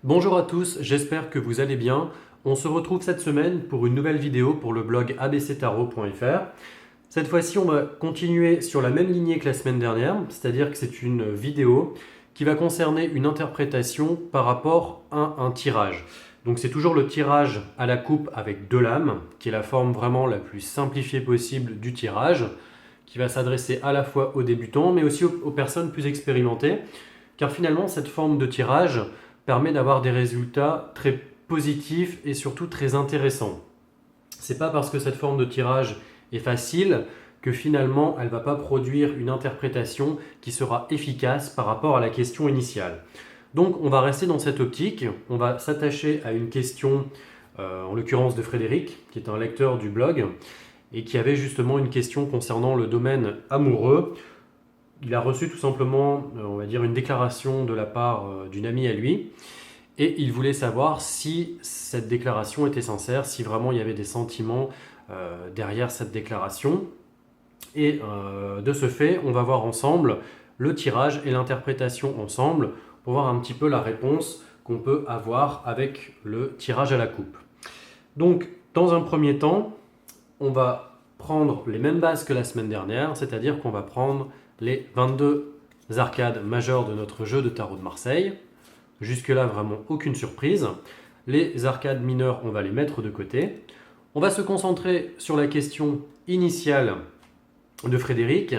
Bonjour à tous, j'espère que vous allez bien. On se retrouve cette semaine pour une nouvelle vidéo pour le blog abctarot.fr. Cette fois-ci, on va continuer sur la même lignée que la semaine dernière, c'est-à-dire que c'est une vidéo qui va concerner une interprétation par rapport à un tirage. Donc c'est toujours le tirage à la coupe avec deux lames, qui est la forme vraiment la plus simplifiée possible du tirage, qui va s'adresser à la fois aux débutants, mais aussi aux personnes plus expérimentées, car finalement cette forme de tirage permet d'avoir des résultats très positifs et surtout très intéressants. C'est pas parce que cette forme de tirage est facile que finalement elle ne va pas produire une interprétation qui sera efficace par rapport à la question initiale. Donc on va rester dans cette optique, on va s'attacher à une question, en l'occurrence de Frédéric, qui est un lecteur du blog, et qui avait justement une question concernant le domaine amoureux. Il a reçu tout simplement, on va dire, une déclaration de la part d'une amie à lui, et il voulait savoir si cette déclaration était sincère, si vraiment il y avait des sentiments derrière cette déclaration. Et de ce fait, on va voir ensemble le tirage et l'interprétation ensemble pour voir un petit peu la réponse qu'on peut avoir avec le tirage à la coupe. Donc, dans un premier temps, on va prendre les mêmes bases que la semaine dernière, c'est-à-dire qu'on va prendre les 22 arcades majeures de notre jeu de tarot de Marseille. Jusque-là, vraiment aucune surprise. Les arcades mineures, on va les mettre de côté. On va se concentrer sur la question initiale de Frédéric,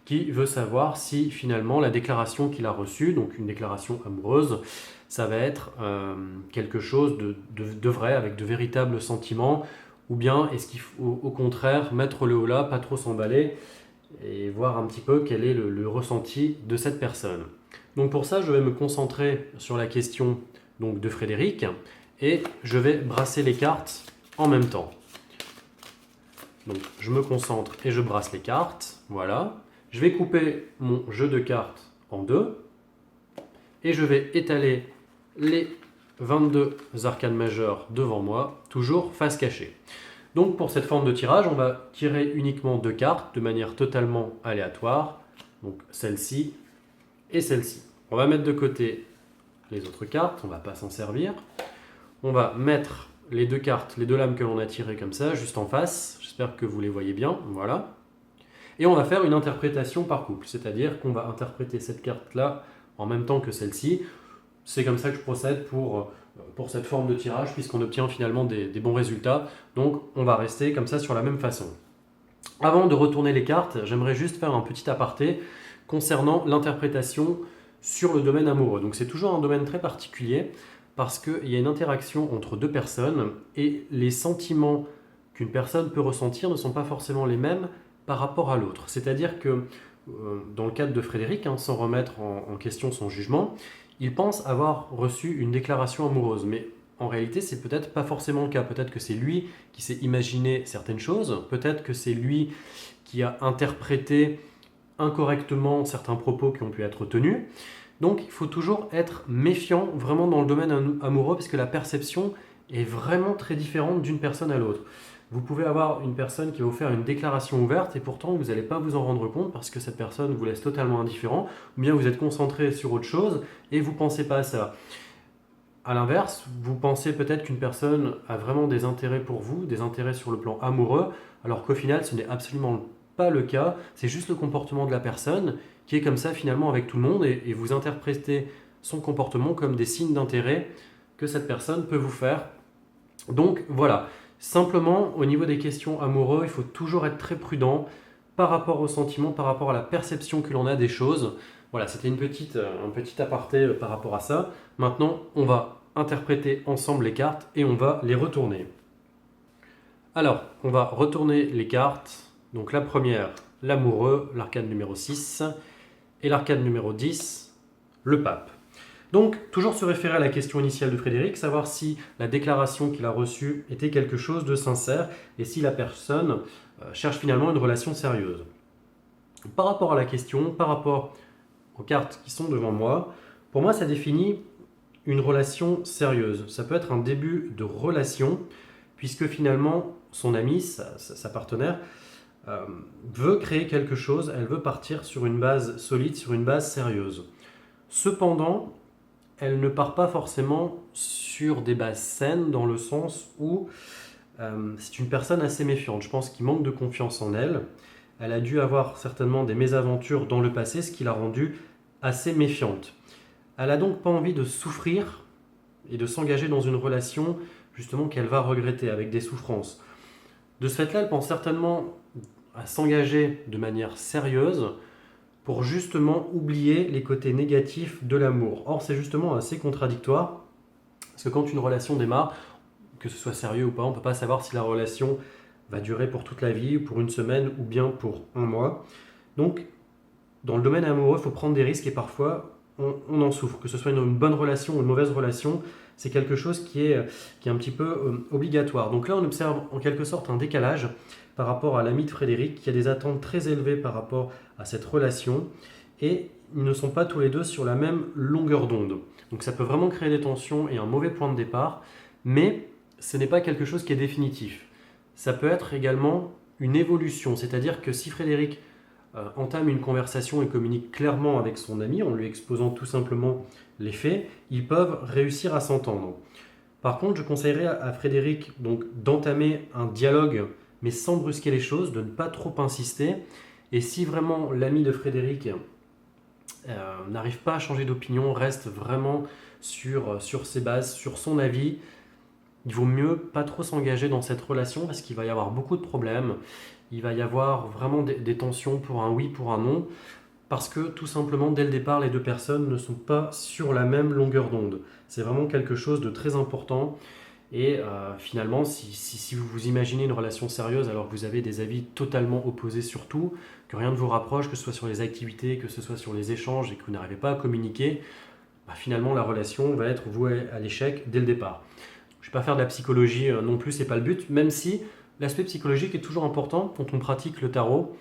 qui veut savoir si finalement la déclaration qu'il a reçue, donc une déclaration amoureuse, ça va être quelque chose de vrai, avec de véritables sentiments, ou bien est-ce qu'il faut au contraire mettre le haut là, pas trop s'emballer, et voir un petit peu quel est le ressenti de cette personne. Donc pour ça, je vais me concentrer sur la question donc, de Frédéric, et je vais brasser les cartes en même temps. Donc je me concentre et je brasse les cartes, voilà. Je vais couper mon jeu de cartes en deux, et je vais étaler les 22 arcanes majeures devant moi, toujours face cachée. Donc pour cette forme de tirage, on va tirer uniquement deux cartes de manière totalement aléatoire, donc celle-ci et celle-ci. On va mettre de côté les autres cartes, on ne va pas s'en servir. On va mettre les deux cartes, les deux lames que l'on a tirées comme ça, juste en face. J'espère que vous les voyez bien, voilà. Et on va faire une interprétation par couple, c'est-à-dire qu'on va interpréter cette carte-là en même temps que celle-ci. C'est comme ça que je procède pour cette forme de tirage, puisqu'on obtient finalement des bons résultats. Donc on va rester comme ça sur la même façon. Avant de retourner les cartes, j'aimerais juste faire un petit aparté concernant l'interprétation sur le domaine amoureux. Donc c'est toujours un domaine très particulier parce qu'il y a une interaction entre deux personnes et les sentiments qu'une personne peut ressentir ne sont pas forcément les mêmes par rapport à l'autre. C'est-à-dire que dans le cadre de Frédéric, sans remettre en question son jugement, il pense avoir reçu une déclaration amoureuse, mais en réalité, c'est peut-être pas forcément le cas. Peut-être que c'est lui qui s'est imaginé certaines choses, peut-être que c'est lui qui a interprété incorrectement certains propos qui ont pu être tenus. Donc, il faut toujours être méfiant vraiment dans le domaine amoureux parce que la perception est vraiment très différente d'une personne à l'autre. Vous pouvez avoir une personne qui va vous faire une déclaration ouverte et pourtant vous n'allez pas vous en rendre compte parce que cette personne vous laisse totalement indifférent, ou bien vous êtes concentré sur autre chose et vous ne pensez pas à ça. A l'inverse, vous pensez peut-être qu'une personne a vraiment des intérêts pour vous, des intérêts sur le plan amoureux, alors qu'au final ce n'est absolument pas le cas, c'est juste le comportement de la personne qui est comme ça finalement avec tout le monde et vous interprétez son comportement comme des signes d'intérêt que cette personne peut vous faire. Donc voilà, simplement au niveau des questions amoureuses, il faut toujours être très prudent par rapport aux sentiments, par rapport à la perception que l'on a des choses. Voilà, c'était un petit aparté par rapport à ça. Maintenant, on va interpréter ensemble les cartes et on va les retourner. Alors, on va retourner les cartes. Donc la première, l'amoureux, l'arcade numéro 6, et l'arcade numéro 10, le pape. Donc, toujours se référer à la question initiale de Frédéric, savoir si la déclaration qu'il a reçue était quelque chose de sincère et si la personne cherche finalement une relation sérieuse. Par rapport à la question, par rapport aux cartes qui sont devant moi, pour moi ça définit une relation sérieuse. Ça peut être un début de relation, puisque finalement son amie, sa partenaire, veut créer quelque chose, elle veut partir sur une base solide, sur une base sérieuse. Cependant, elle ne part pas forcément sur des bases saines dans le sens où c'est une personne assez méfiante. Je pense qu'il manque de confiance en elle. Elle a dû avoir certainement des mésaventures dans le passé, ce qui l'a rendue assez méfiante. Elle a donc pas envie de souffrir et de s'engager dans une relation justement qu'elle va regretter avec des souffrances. De ce fait-là, elle pense certainement à s'engager de manière sérieuse pour justement oublier les côtés négatifs de l'amour. Or, c'est justement assez contradictoire, parce que quand une relation démarre, que ce soit sérieux ou pas, on ne peut pas savoir si la relation va durer pour toute la vie, pour une semaine ou bien pour un mois. Donc, dans le domaine amoureux, il faut prendre des risques et parfois, on en souffre. Que ce soit une bonne relation ou une mauvaise relation, c'est quelque chose qui est un petit peu obligatoire. Donc là, on observe en quelque sorte un décalage par rapport à l'ami de Frédéric, qui a des attentes très élevées par rapport à cette relation, et ils ne sont pas tous les deux sur la même longueur d'onde. Donc ça peut vraiment créer des tensions et un mauvais point de départ, mais ce n'est pas quelque chose qui est définitif. Ça peut être également une évolution, c'est-à-dire que si Frédéric entame une conversation et communique clairement avec son ami en lui exposant tout simplement les faits, ils peuvent réussir à s'entendre. Par contre, je conseillerais à Frédéric donc d'entamer un dialogue mais sans brusquer les choses, de ne pas trop insister. Et si vraiment l'ami de Frédéric n'arrive pas à changer d'opinion, reste vraiment sur ses bases, sur son avis, il vaut mieux pas trop s'engager dans cette relation parce qu'il va y avoir beaucoup de problèmes. Il va y avoir vraiment des tensions pour un oui, pour un non, parce que tout simplement, dès le départ, les deux personnes ne sont pas sur la même longueur d'onde. C'est vraiment quelque chose de très important. Et finalement, si vous vous imaginez une relation sérieuse alors que vous avez des avis totalement opposés sur tout, que rien ne vous rapproche, que ce soit sur les activités, que ce soit sur les échanges et que vous n'arrivez pas à communiquer, finalement la relation va être vouée à l'échec dès le départ. Je ne vais pas faire de la psychologie non plus, c'est pas le but, même si l'aspect psychologique est toujours important quand on pratique le tarot,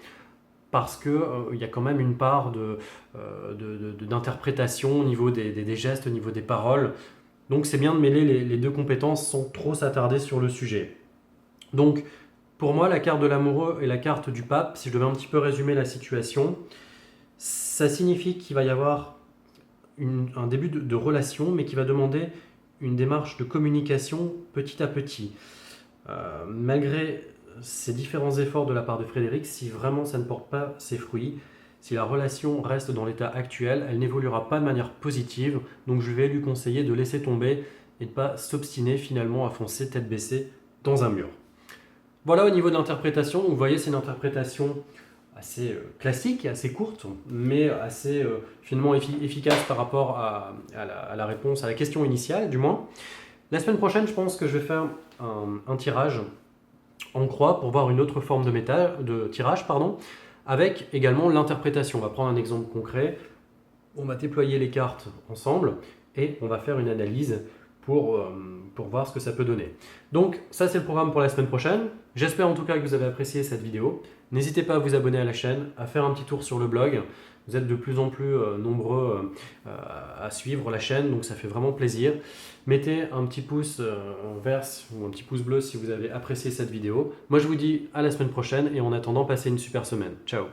parce qu'il y a quand même une part d'interprétation au niveau des gestes, au niveau des paroles. Donc c'est bien de mêler les deux compétences sans trop s'attarder sur le sujet. Donc pour moi, la carte de l'amoureux et la carte du pape, si je devais un petit peu résumer la situation, ça signifie qu'il va y avoir un début de relation, mais qui va demander une démarche de communication petit à petit. Malgré ces différents efforts de la part de Frédéric, si vraiment ça ne porte pas ses fruits, si la relation reste dans l'état actuel, elle n'évoluera pas de manière positive, donc je vais lui conseiller de laisser tomber et de ne pas s'obstiner finalement à foncer tête baissée dans un mur. Voilà au niveau de l'interprétation, vous voyez c'est une interprétation assez classique, assez courte, mais assez finalement efficace par rapport à la réponse, à la question initiale du moins. La semaine prochaine, je pense que je vais faire un tirage en croix pour voir une autre forme de tirage, avec également l'interprétation. On va prendre un exemple concret, on va déployer les cartes ensemble et on va faire une analyse pour voir ce que ça peut donner. Donc ça c'est le programme pour la semaine prochaine. J'espère en tout cas que vous avez apprécié cette vidéo. N'hésitez pas à vous abonner à la chaîne, à faire un petit tour sur le blog. Vous êtes de plus en plus nombreux à suivre la chaîne, donc ça fait vraiment plaisir. Mettez un petit pouce vert ou un petit pouce bleu si vous avez apprécié cette vidéo. Moi je vous dis à la semaine prochaine et en attendant, passez une super semaine. Ciao!